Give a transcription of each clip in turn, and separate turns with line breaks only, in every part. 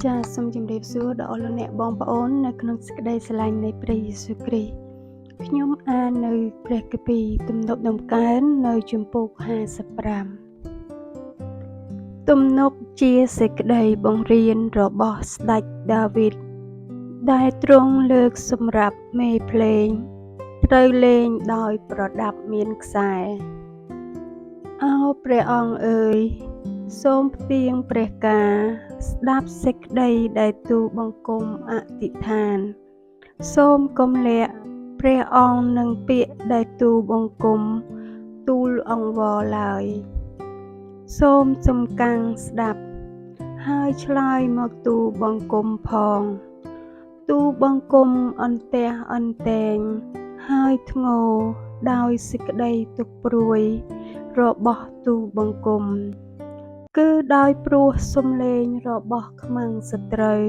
ចាសសូមជម្រាបសួរដល់លោកអ្នកបងប្អូននៅក្នុងសេចក្តីស្រឡាញ់នៃព្រះយេស៊ូវគ្រីស្ទខ្ញុំអាននៅព្រះគម្ពីរទំនុកដំកើងនៅជំពូក55ទំនុកជាសេចក្តីបង្រៀនរបស់ស្ដេចដាវីតដែលទ្រង់លើកសម្រាប់មេភ្លេងត្រូវលេងដោយប្រដាប់មានខ្សែអោព្រះអង្គអើយសូមផ្ទៀងព្រះការស្ដាប់សេចក្តីដែលទូលបង្គំអធិដ្ឋានសូមកុំលាក់ព្រះអង្គនឹងពាក្យដែលទូលបង្គំទូលអង្វរឡើយសូមសំកាំងស្ដាប់ហើយឆ្លើយមកទូលបង្គំផងទូលបង្គំអន្ទះអន្ទែងហើយធ្ងរដោយសេចក្តីទុក្ខព្រួយរបស់ទូលបង្គំគឺដោយព្រោះសំឡេងរបស់ខ្មាំងសត្រូវ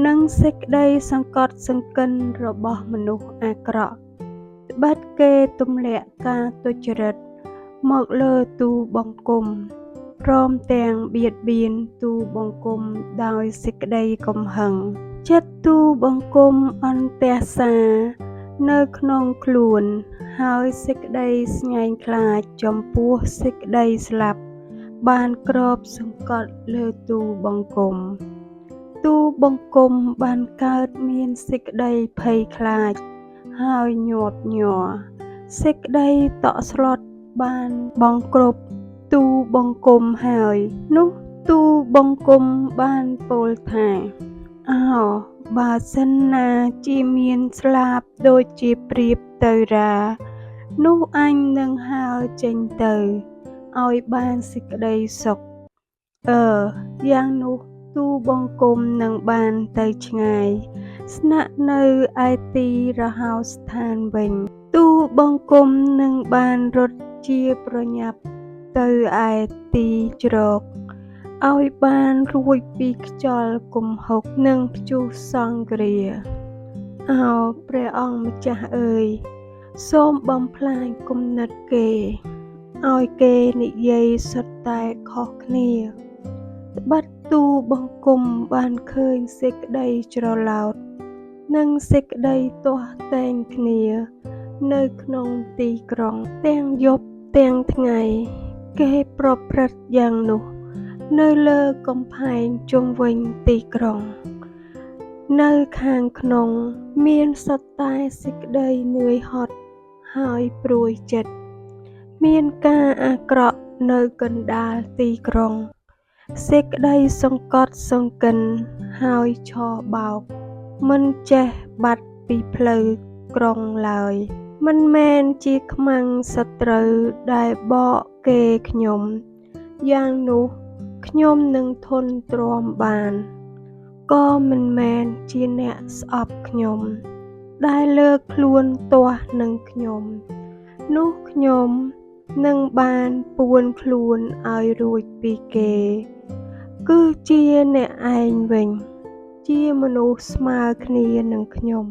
និងសេចក្តីសង្កត់សង្កិនរបស់មនុស្សអាក្រក់ត្បិតគេទម្លាក់ការទុច្ចរិតមកលើទូលបង្គំព្រមទាំងបៀតបៀនទូលបង្គំដោយសេចក្តីកំហឹងចិត្តទូលបង្គំអន្ទះសានៅក្នុងខ្លួនហើយសេចក្តីស្ញែងខ្លាចចំពោះសេចក្តីស្លាប់បានគ្របសង្កត់លើទូលបង្គំទូលបង្គំបានកើតមានសេចក្តីភ័យខ្លាចហើយញាប់ញ័រសេចក្តីតក់ស្លុតបានបង្គ្រប់ទូលបង្គំហើយនោះទូលបង្គំបានពោលថាអោបើសិនណាជាមានស្លាបដូចជាព្រាបទៅរានោះអញនឹងហើរចេញទៅឲ្យបានសេចក្តីសុខយ៉ាងនោះទូលបង្គំនឹងបានទៅឆ្ងាយស្នាក់នៅឯទីរហោស្ថានវិញទូលបង្គំនឹងបានរត់ជាប្រញាប់ទៅឯទីជ្រកឲ្យបានរួចពីខ្យល់គំហុកនិងព្យុះសង្គ្រាអោព្រះអង្គម្ចាស់អើយសូមបំផ្លាញគំនិតគេឲ្យគេនិយាយសុទ្ធតែខុសគ្នាត្បិតទូលបង្គំបានឃើញសេចក្តីច្រឡោតនិងសេចក្តីទាស់ទែងគ្នានៅក្នុងទីក្រុងទាំងយប់ទាំងថ្ងៃគេប្រព្រឹត្តយ៉ាងនោះនៅលើកំផែងជុំវិញទីក្រុងនៅខាងក្នុងមានសុទ្ធតែសេចក្តីនឿយហត់ហើយព្រួយចិត្តមានការអាក្រក់នៅកណ្ដាលទីក្រុងសេចក្តីសង្កត់សង្កិនហើយឆោបោកមិនចេះបាត់ពីផ្លូវក្រុងឡើយមិនមែនជាខ្មាំងសត្រូវដែលបកគេខ្ញុំយ៉ាងនោះខ្ញុំនឹងធន់ទ្រាំបានក៏មិនមែនជាអ្នកស្អប់ខ្ញុំដែលលើកខ្លួនទាស់នឹងខ្ញុំនោះខ្ញុំនឹងបានពួនខ្លួនឲ្យរួចពីគេគឺជាអ្នកឯងវិញជាមនុស្សស្មើគ្នានឹងខ្ញុំ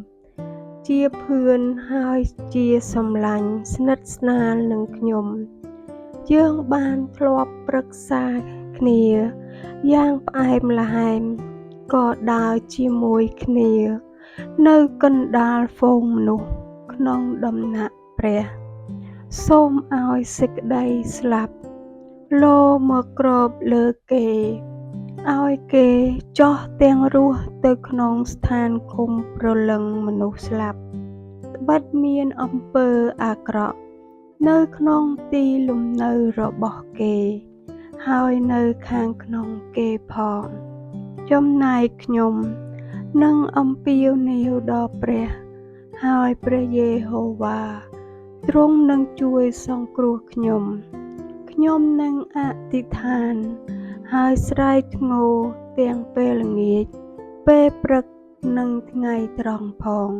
ជាភឿនហើយជាសម្លាញ់ស្និទ្ធស្នាលនឹងខ្ញុំយើងបានធ្លាប់ប្រឹក្សាគ្នាយ៉ាងផ្អែមល្ហែមក៏ដើរជាមួយគ្នានៅកណ្ដាលហ្វូងមនុស្សក្នុងដំណាក់ព្រះសូមឲ្យសេចក្តីស្លាប់លោមកគ្របលើគេឲ្យគេចោះទាំងរស់ទៅក្នុងស្ថានឃុំព្រលឹងមនុស្សស្លាប់ត្បិតមានអំពើអាក្រក់នៅក្នុងទីលំនៅរបស់គេហើយនៅខាងក្នុងគេផងចំណែកខ្ញុំនឹងអំពាវនាវដល់ព្រះហើយព្រះយេហូវ៉ាទ្រង់នឹងជួយសង្គ្រោះខ្ញុំនឹងអធិដ្ឋានហើយស្រែកធ្ងរទាំងពេលល្ងាចពេលព្រឹកនិងថ្ងៃត្រង់ផង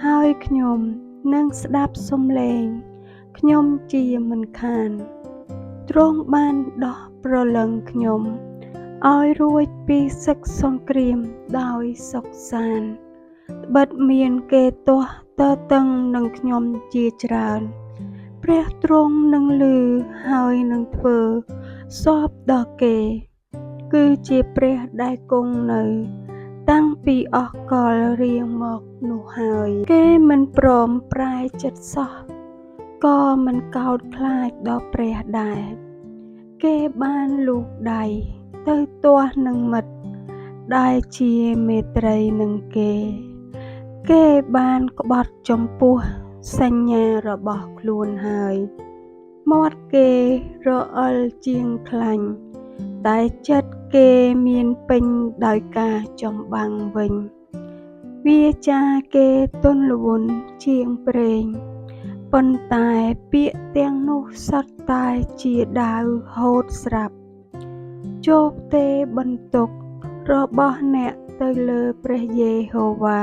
ហើយខ្ញុំនឹងស្ដាប់សំឡេងខ្ញុំជាមិនខានទ្រង់បានដោះព្រលឹងខ្ញុំឲ្យរួចពីសឹកសង្គ្រាមដោយសុខសាន្តត្បិតមានគេទាស់ទតឹងនឹងខ្ញុំជាច្រើនព្រះទ្រង់នឹងឮហើយនឹងធ្វើសពដល់គេ គឺជាព្រះដែលគង់នៅតាំងពីអស់កលរៀងមកនោះហើយគេមិនព្រមប្រែចិត្តសោះក៏មិនកោតខ្លាចដល់ព្រះដែរគេបានលូកដៃទៅទាស់នឹងមិត្តដែលជាមេត្រីនឹងគេបានក្បត់ចំពោះសញ្ញារបស់ខ្លួនហើយមាត់គេរអិលជាងខ្លាញ់តែចិត្តគេមានពេញដោយការចម្បាំងវិញវាចាគេទន់ល្វន់ជាងប្រេងប៉ុន្តែពាក្យទាំងនោះសុទ្ធតែជាដាវហូតស្រាប់ជោគទេបន្ទុករបស់អ្នកទៅលើព្រះយេហូវ៉ា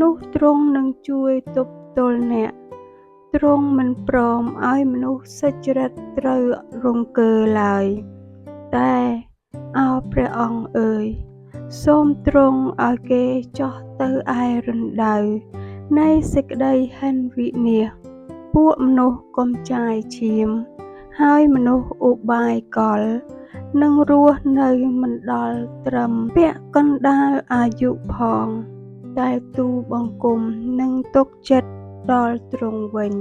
នោះទ្រង់នឹងជួយទប់ទល់អ្នកទ្រង់មិនព្រមឲ្យមនុស្សសុចរិតត្រូវរង្គើឡើយតែអោព្រះអង្គអើយសូមទ្រង់ឲ្យគេចុះទៅឯរណ្ដៅនៃសេចក្តីហិនវិនាសពួកមនុស្សកុំចាយឈាមហើយមនុស្សឧបាយកលនឹងរស់នៅមិនដល់ត្រឹមពាក់កណ្ដាលអាយុផងតែទូបង្គំនឹងទុកចិត្តដល់ទ្រង់វិញ